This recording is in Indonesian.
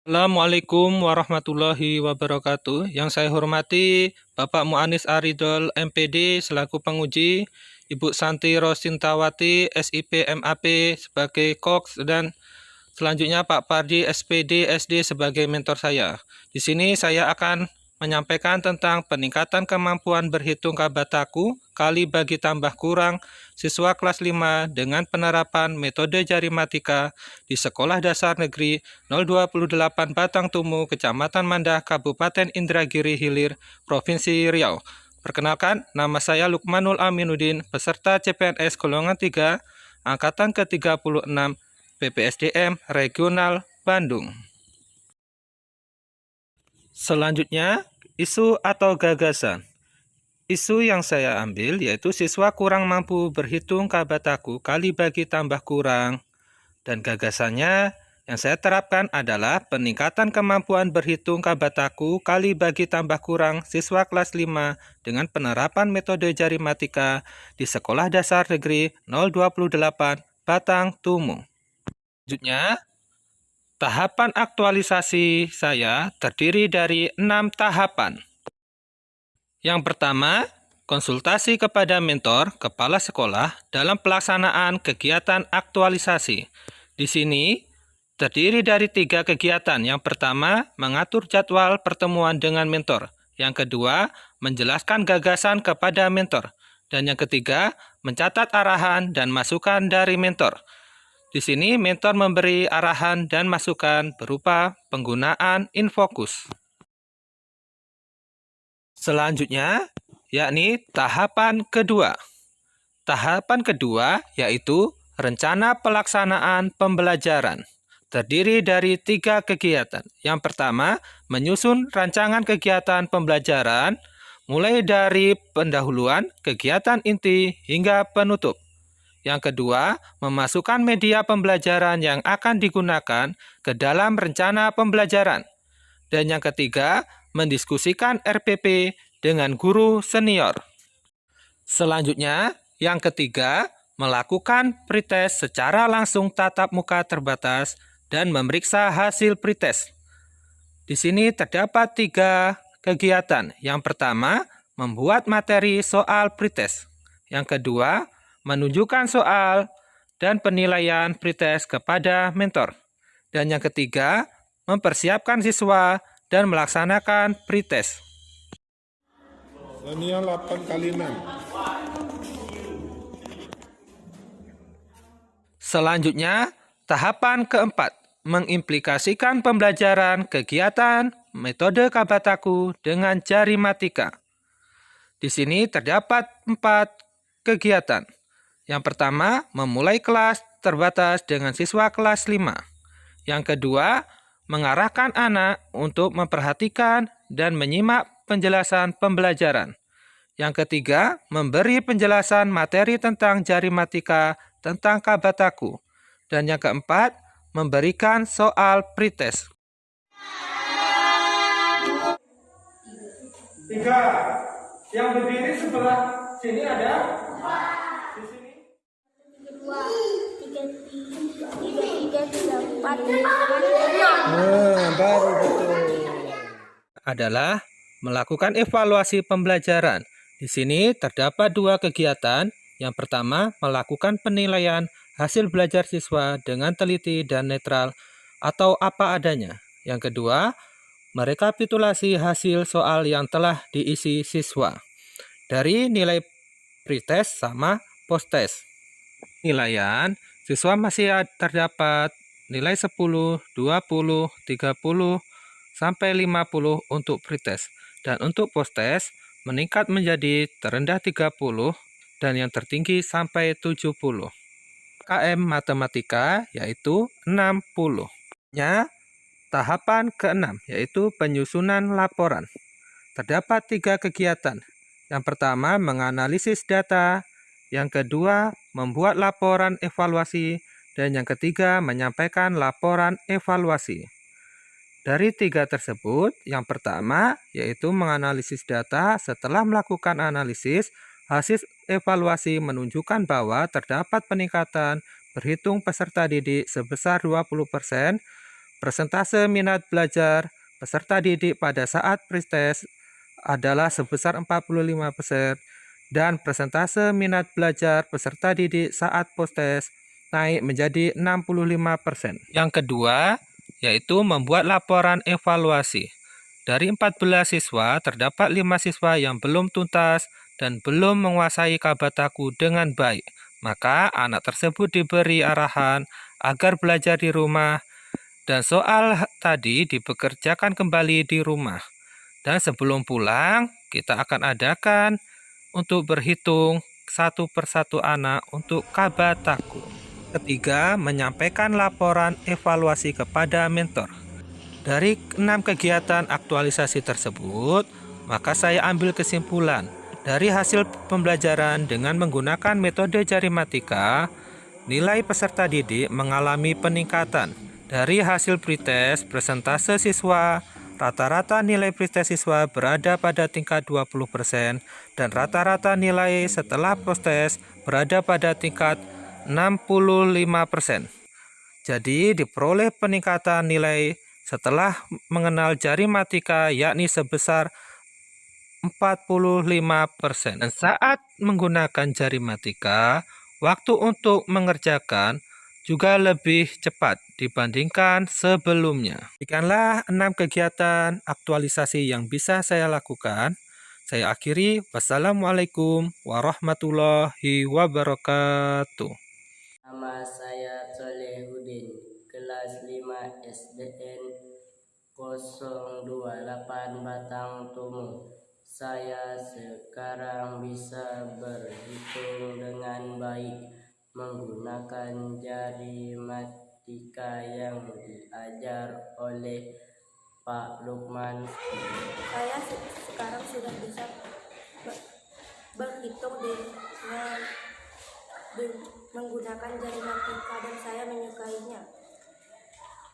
Assalamualaikum warahmatullahi wabarakatuh. Yang saya hormati Bapak Mu'anis Aridol MPD selaku penguji, Ibu Santi Rosintawati SIP MAP sebagai Koks, dan selanjutnya Pak Pardi SPD SD sebagai mentor saya. Di sini saya akan menyampaikan tentang peningkatan kemampuan berhitung Kabataku kali bagi tambah kurang siswa kelas 5 dengan penerapan metode jarimatika di Sekolah Dasar Negeri 028 Batang Tumu, Kecamatan Mandah, Kabupaten Indragiri Hilir, Provinsi Riau. Perkenalkan, nama saya Lukmanul Aminuddin, peserta CPNS golongan 3, angkatan ke-36, PPSDM Regional Bandung. Selanjutnya, isu atau gagasan. Isu yang saya ambil yaitu siswa kurang mampu berhitung Kabataku kali bagi tambah kurang. Dan gagasannya yang saya terapkan adalah peningkatan kemampuan berhitung Kabataku kali bagi tambah kurang siswa kelas 5 dengan penerapan metode jarimatika di Sekolah Dasar Negeri 028 Batang Tumu. Selanjutnya, tahapan aktualisasi saya terdiri dari 6 tahapan. Yang pertama, konsultasi kepada mentor kepala sekolah dalam pelaksanaan kegiatan aktualisasi. Di sini terdiri dari 3 kegiatan. Yang pertama, mengatur jadwal pertemuan dengan mentor. Yang kedua, menjelaskan gagasan kepada mentor. Dan yang ketiga, mencatat arahan dan masukan dari mentor. Di sini mentor memberi arahan dan masukan berupa penggunaan InFocus. Selanjutnya, yakni tahapan kedua. Tahapan kedua yaitu rencana pelaksanaan pembelajaran. Terdiri dari 3 kegiatan. Yang pertama, menyusun rancangan kegiatan pembelajaran mulai dari pendahuluan, kegiatan inti, hingga penutup. Yang kedua, memasukkan media pembelajaran yang akan digunakan ke dalam rencana pembelajaran. Dan yang ketiga, mendiskusikan RPP dengan guru senior. Selanjutnya, yang ketiga, melakukan pretest secara langsung tatap muka terbatas dan memeriksa hasil pretest. Di sini terdapat 3 kegiatan. Yang pertama, membuat materi soal pretest. Yang kedua, menunjukkan soal dan penilaian pretest kepada mentor. Dan yang ketiga, mempersiapkan siswa dan melaksanakan pretest. Ini 8 kali 6. Selanjutnya, tahapan keempat, mengimplikasikan pembelajaran kegiatan metode Kabataku dengan jarimatika. Di sini terdapat 4 kegiatan. Yang pertama, memulai kelas terbatas dengan siswa kelas 5. Yang kedua, mengarahkan anak untuk memperhatikan dan menyimak penjelasan pembelajaran. Yang ketiga, memberi penjelasan materi tentang jarimatika tentang Kabataku. Dan yang keempat, memberikan soal pretest. 3. Yang berdiri sebelah sini ada? Di sini. 2, 3, 4, 5. Baru betul. Adalah melakukan evaluasi pembelajaran. Di sini terdapat 2 kegiatan. Yang pertama, melakukan penilaian hasil belajar siswa dengan teliti dan netral atau apa adanya. Yang kedua, merekapitulasi hasil soal yang telah diisi siswa dari nilai pretest sama posttest. Nilaian, siswa masih terdapat nilai 10, 20, 30, sampai 50 untuk pretest. Dan untuk posttest meningkat menjadi terendah 30 dan yang tertinggi sampai 70. KM Matematika yaitu 60. Tahapan ke-6 yaitu penyusunan laporan. Terdapat 3 kegiatan. Yang pertama, menganalisis data. Yang kedua, membuat laporan evaluasi. Dan yang ketiga, menyampaikan laporan evaluasi. Dari 3 tersebut, yang pertama yaitu menganalisis data. Setelah melakukan analisis, hasil evaluasi menunjukkan bahwa terdapat peningkatan berhitung peserta didik sebesar 20%, Persentase minat belajar peserta didik pada saat pretest adalah sebesar 45% dan persentase minat belajar peserta didik saat posttest naik menjadi 65%. Yang kedua, yaitu membuat laporan evaluasi. Dari 14 siswa, terdapat 5 siswa yang belum tuntas dan belum menguasai Kabataku dengan baik. Maka anak tersebut diberi arahan agar belajar di rumah dan soal tadi dipekerjakan kembali di rumah. Dan sebelum pulang, kita akan adakan untuk berhitung satu persatu anak untuk Kabataku. Ketiga, menyampaikan laporan evaluasi kepada mentor. Dari 6 kegiatan aktualisasi tersebut, maka saya ambil kesimpulan dari hasil pembelajaran dengan menggunakan metode jarimatika, nilai peserta didik mengalami peningkatan. Dari hasil pretest, persentase siswa, rata-rata nilai pretest siswa berada pada tingkat 20% dan rata-rata nilai setelah posttest berada pada tingkat 65%. Jadi diperoleh peningkatan nilai setelah mengenal jarimatika yakni sebesar 45%. Dan saat menggunakan jarimatika, waktu untuk mengerjakan juga lebih cepat dibandingkan sebelumnya. Demikianlah 6 kegiatan aktualisasi yang bisa saya lakukan. Saya akhiri. Wassalamualaikum warahmatullahi wabarakatuh. Nama saya Solehudin, kelas 5 SDN 028 Batang Tomo. Saya sekarang bisa berhitung dengan baik menggunakan jarimatika yang diajar oleh Pak Lukman. Saya sekarang sudah bisa berhitung dengan menggunakan jarimatika dan saya menyukainya.